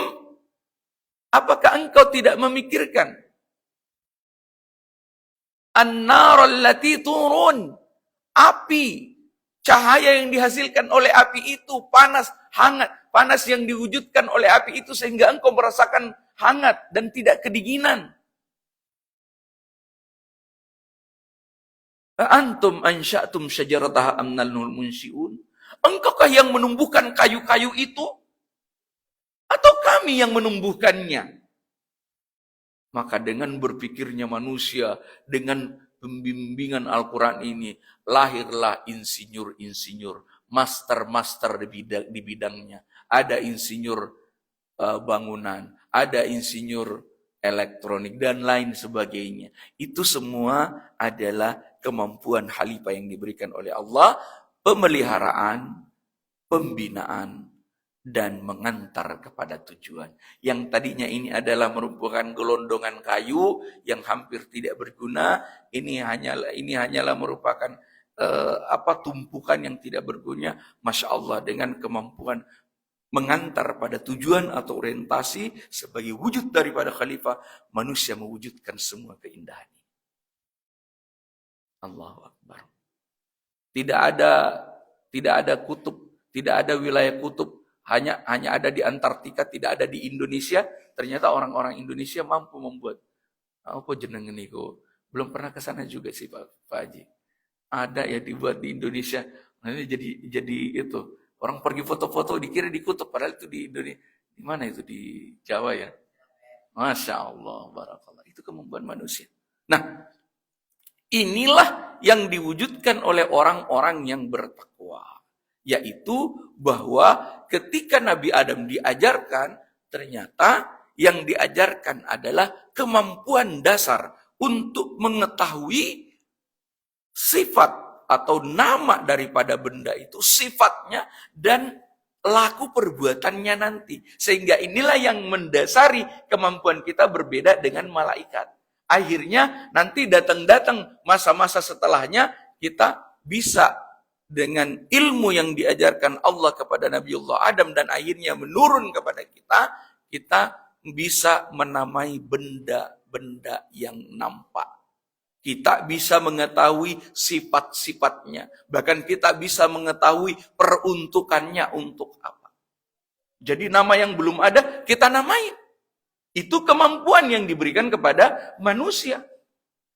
Apakah engkau tidak memikirkan? An-nar allati turun. Api. Cahaya yang dihasilkan oleh api itu panas, hangat. Panas yang diwujudkan oleh api itu sehingga engkau merasakan hangat dan tidak kedinginan. Antum ansya'tum syajarataha am nahnu munsyi'un? Engkaukah yang menumbuhkan kayu-kayu itu? Atau kami yang menumbuhkannya? Maka dengan berpikirnya manusia, dengan pembimbingan Al-Quran ini, lahirlah insinyur-insinyur, master-master di bidangnya. Ada insinyur bangunan, ada insinyur elektronik, dan lain sebagainya. Itu semua adalah kemampuan khalifah yang diberikan oleh Allah, pemeliharaan, pembinaan, dan mengantar kepada tujuan. Yang tadinya ini adalah merupakan gelondongan kayu yang hampir tidak berguna, ini hanyalah merupakan tumpukan yang tidak berguna. Masya Allah, dengan kemampuan mengantar pada tujuan atau orientasi sebagai wujud daripada khalifah, manusia mewujudkan semua keindahan. Allahu Akbar. Tidak ada kutub, tidak ada wilayah kutub. Hanya ada di Antartika, tidak ada di Indonesia. Ternyata orang-orang Indonesia mampu membuat apa jenengan niku. Belum pernah ke sana juga sih Pak Haji. Ada ya dibuat di Indonesia. Nanti jadi itu. Orang pergi foto-foto dikira di kutub, padahal itu di Indonesia. Di mana itu, di Jawa ya? Masya Allah, barakallah. Itu kemampuan manusia. Nah, inilah yang diwujudkan oleh orang-orang yang bertakwa. Yaitu bahwa ketika Nabi Adam diajarkan, ternyata yang diajarkan adalah kemampuan dasar untuk mengetahui sifat atau nama daripada benda itu, sifatnya dan laku perbuatannya nanti. Sehingga inilah yang mendasari kemampuan kita berbeda dengan malaikat. Akhirnya nanti datang masa-masa setelahnya kita bisa dengan ilmu yang diajarkan Allah kepada Nabiullah Adam dan akhirnya menurun kepada kita bisa menamai benda-benda yang nampak. Kita bisa mengetahui sifat-sifatnya. Bahkan kita bisa mengetahui peruntukannya untuk apa. Jadi nama yang belum ada, kita namai. Itu kemampuan yang diberikan kepada manusia.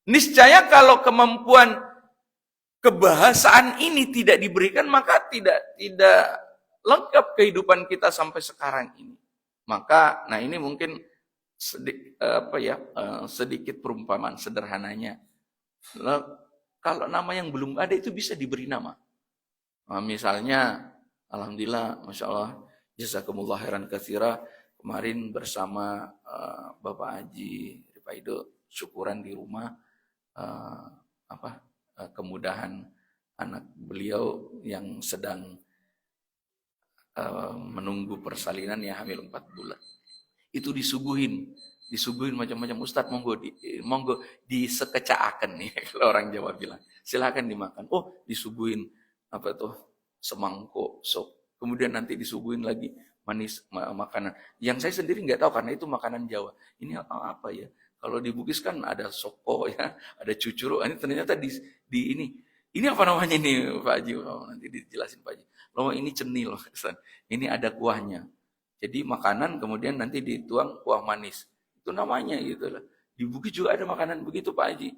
Niscaya kalau kemampuan kebahasaan ini tidak diberikan, maka tidak lengkap kehidupan kita sampai sekarang ini. Maka, nah ini mungkin sedikit perumpamaan sederhananya. Kalau nama yang belum ada itu bisa diberi nama. Misalnya, alhamdulillah, masya Allah, jazakumullah khairan katsira, kemarin bersama Bapak Haji Rifaido syukuran di rumah, kemudahan anak beliau yang sedang menunggu persalinan yang hamil 4 bulan. Itu disuguhin macam-macam. Ustadz, monggo disekecaaken nih kalau orang Jawa bilang. Silakan dimakan. Oh, disuguhin semangkok sop. Kemudian nanti disuguhin lagi manis makanan. Yang saya sendiri nggak tahu karena itu makanan Jawa. Ini apa ya? Kalau di Bugis kan ada soko ya, ada cucuru. Ini ternyata di ini. Ini apa namanya nih Pak Haji? Nanti dijelasin Pak Haji. Loh, ini cenil. Ini ada kuahnya. Jadi makanan kemudian nanti dituang kuah manis. Itu namanya gitu lah. Di Bugis juga ada makanan begitu Pak Haji.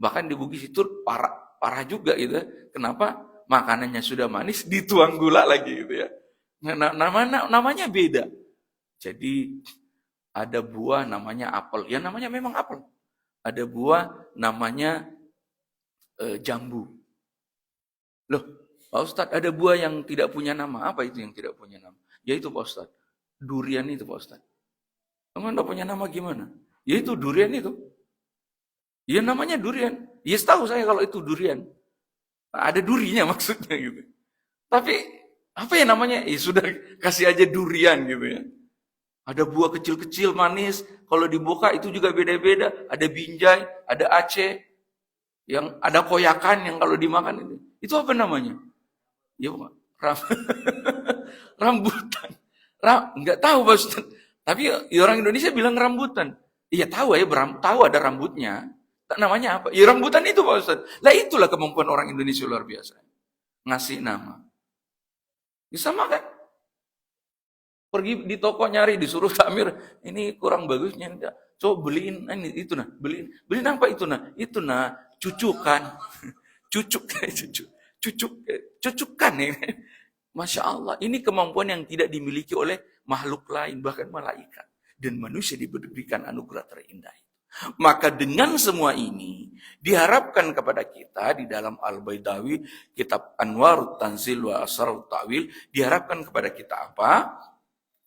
Bahkan di Bugis itu parah juga gitu. Kenapa? Makanannya sudah manis dituang gula lagi gitu ya. Namanya beda. Jadi ada buah namanya apel. Ya namanya memang apel. Ada buah namanya jambu. Loh, Pak Ustadz, ada buah yang tidak punya nama. Apa itu yang tidak punya nama? Yaitu Pak Ustadz, durian itu Pak Ustadz. Emang tidak punya nama gimana? Yaitu durian itu. Ya namanya durian. Ya tahu saya kalau itu durian. Ada durinya maksudnya gitu. Tapi apa ya namanya? Ya sudah kasih aja durian gitu ya. Ada buah kecil-kecil manis. Kalau dibuka itu juga beda-beda. Ada binjai, ada aceh. Yang ada koyakan yang kalau dimakan itu. Itu apa namanya? Ya rambutan. Enggak tahu Pak Ustaz. Tapi orang Indonesia bilang rambutan. Iya tahu ya, tahu ada rambutnya. Namanya apa? Ya rambutan itu Pak Ustaz. Lah itulah kemampuan orang Indonesia luar biasa. Ngasih nama. Ya sama kan? Pergi di toko nyari, disuruh takmir, ini kurang bagusnya. Coba beliin ini itu nah, beliin apa itu nah? Itu nah, cucukan. Cucukan ini. Masya Allah, ini kemampuan yang tidak dimiliki oleh makhluk lain, bahkan malaikat. Dan manusia diberikan anugerah terindah. Maka dengan semua ini, diharapkan kepada kita di dalam Al-Baidawi, kitab Anwarut Tanzil wa Asrarut Ta'wil, diharapkan kepada kita apa?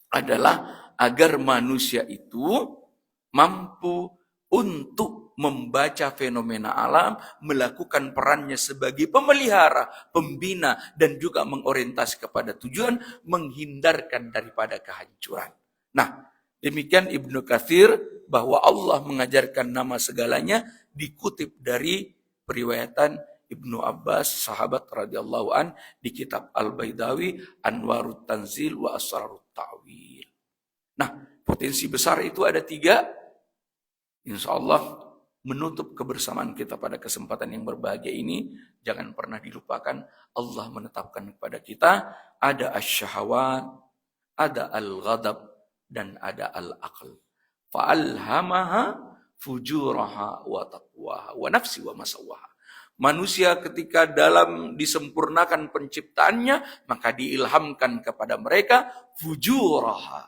Adalah agar manusia itu mampu untuk membaca fenomena alam, melakukan perannya sebagai pemelihara, pembina, dan juga mengorientasi kepada tujuan, menghindarkan daripada kehancuran. Nah, demikian Ibnu Katsir, bahwa Allah mengajarkan nama segalanya, dikutip dari periwayatan Ibnu Abbas, sahabat radhiyallahu an, di kitab Al-Baidawi, Anwarut Tanzil wa Asrarut Ta'wil. Nah, potensi besar itu ada 3. Insya Allah menutup kebersamaan kita pada kesempatan yang berbahagia ini, jangan pernah dilupakan Allah menetapkan kepada kita ada asyahawat, ada al-ghadab, dan ada al-aql. Fa'alhamaha fujuraha wa taqwaha wa nafsi wa masawaha. Manusia ketika dalam disempurnakan penciptaannya, maka diilhamkan kepada mereka fujuraha,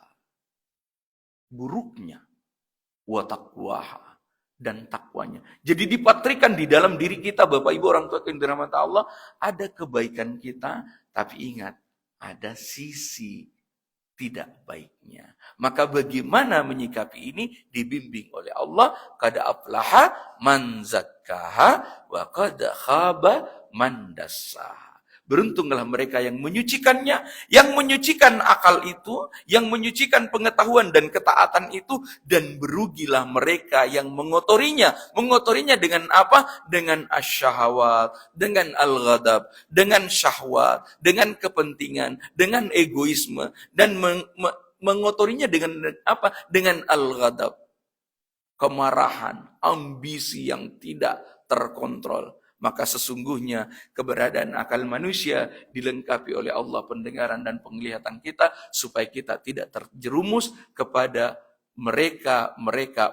buruknya, wa taqwaha, dan takwanya. Jadi dipatrikan di dalam diri kita, Bapak Ibu orang tua yang dirahmati Allah, ada kebaikan kita, tapi ingat, ada sisi tidak baiknya. Maka bagaimana menyikapi ini dibimbing oleh Allah, qad aflaha man zakkaha wa qad khaba man dassaha. Beruntunglah mereka yang menyucikannya, yang menyucikan akal itu, yang menyucikan pengetahuan dan ketaatan itu, dan berugilah mereka yang mengotorinya. Mengotorinya dengan apa? Dengan asyahawat, dengan al-ghadab, dengan syahwat, dengan kepentingan, dengan egoisme, dan mengotorinya dengan apa? Dengan al-ghadab, kemarahan, ambisi yang tidak terkontrol. Maka sesungguhnya keberadaan akal manusia dilengkapi oleh Allah pendengaran dan penglihatan kita, supaya kita tidak terjerumus kepada mereka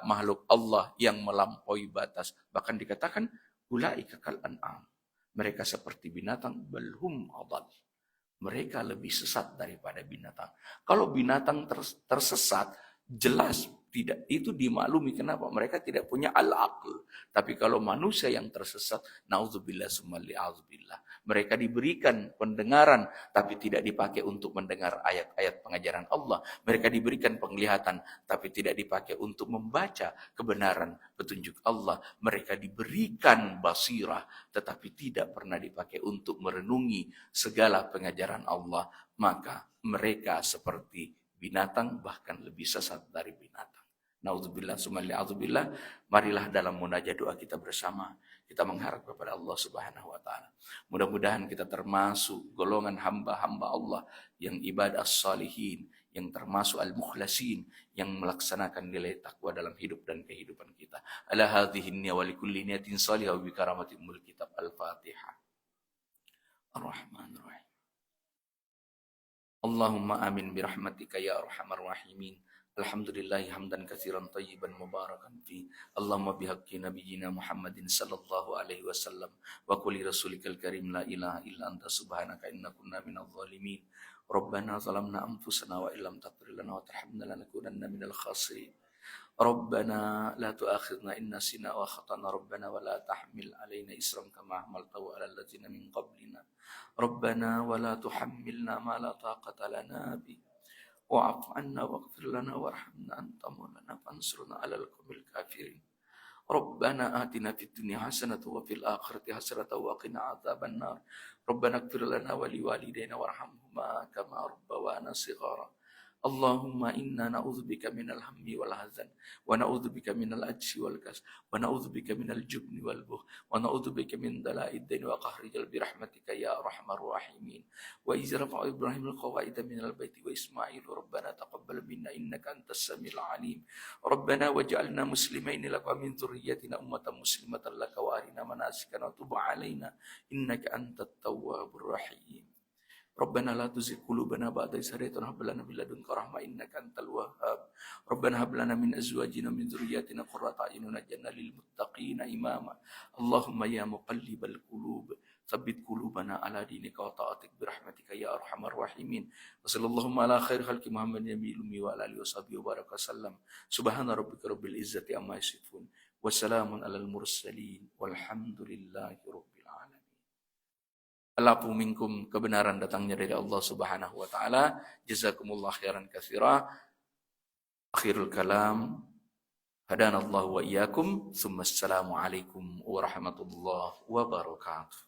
makhluk Allah yang melampaui batas. Bahkan dikatakan ulaika kal an'am, mereka seperti binatang, balhum adall, mereka lebih sesat daripada binatang. Kalau binatang tersesat, jelas Tidak, itu dimaklumi. Kenapa? Mereka tidak punya al-aql. Tapi kalau manusia yang tersesat, na'udzubillah summa li'a'udzubillah. Mereka diberikan pendengaran, tapi tidak dipakai untuk mendengar ayat-ayat pengajaran Allah. Mereka diberikan penglihatan, tapi tidak dipakai untuk membaca kebenaran petunjuk Allah. Mereka diberikan basirah, tetapi tidak pernah dipakai untuk merenungi segala pengajaran Allah. Maka mereka seperti binatang, bahkan lebih sesat dari binatang. Nauzubillah summa li'a'udzubillah. Marilah dalam munajat doa kita bersama, kita mengharap kepada Allah Subhanahu wa taala. Mudah-mudahan kita termasuk golongan hamba-hamba Allah yang ibadah salihin, yang termasuk al-mukhlasin, yang melaksanakan nilai takwa dalam hidup dan kehidupan kita. Ala hadhihi niyya wa likulli niyatin salihah bi karamati ummul kitab. Al-Fatihah. Ar-Rahmanir Rahim. Allahumma amin birahmatika ya arhamar rahimin. Alhamdulillahi hamdan katsiran tayyiban mubarakan fi. Allahumma bihaqqi nabiyyina Muhammadin sallallahu alaihi wasallam wa quli rasulikal karim la ilaha illa anta subhanaka inna kunna minadh dhalimin. Rabbana zalamna anfusana wa illam taghfir lana wa tarhamna lanakunanna minal khasirin. Rabbana la tu'akhidna in nasina wa khatana rabbana wa la tahmil alaina isran kama hamaltahu ala allazina min qablina. Rabbana wa la tuhammilna ma la taqata lana bi. Wa'fu anna waghfir lana warhamna anta maulana fansurna 'alal qaumil kafirin. Rabbana atina fid dunya hasanatan wa fil akhirati hasanatan wa qina adzaban nar. Rabbana ighfir lana wa liwalidayna warhamhuma kama rabbawana shighara. Allahumma inna na'udzubika minal hammi wal hazan wa na'udzubika minal ajzi wal kas wa na'udzubika minal jubni wal bukh wa na'udzubika min dala'id dain wa qahri jalbi rahmatika ya arhamar rahimin. Wa izrafa Ibrahim al-qawaida minal baiti wa Ismail rabbana taqabbal minna innaka antas samiul alim. Rabbana waj'alna muslimaini laka wa min dzurriyyatina ummatan muslimatan laka wa arina manasikana wa tub 'alaina innaka antat tawwabur rahim. Rabbana la tuzigh qulubana ba'da idh hadaytana wa hab lana min ladunka rahmah innaka antal wahhab. Rabbana hab lana min azwajina min dhurriyyatina qurrata a'yunin waj'alna lil muttaqina imama. Allahumma ya muqallibal qulub tsabbit qulubana ala dinika wa ta'atik bi rahmatika ya arhamar rahimin. Wa sallallahu ala khairi khalqi Muhammadin nabiyil ummi wa ala alihi washabihi wa baraka sallam. Subhana rabbika rabbil izzati amma yasifun wa salamun alal mursalin walhamdulillahi rabbil alamin. Alafu minkum, kebenaran datangnya dari Allah Subhanahu wa taala. Jazakumullah khairan katsira. Akhirul kalam, hadanallahu wa iyyakum. Assalamu alaikum warahmatullahi wabarakatuh.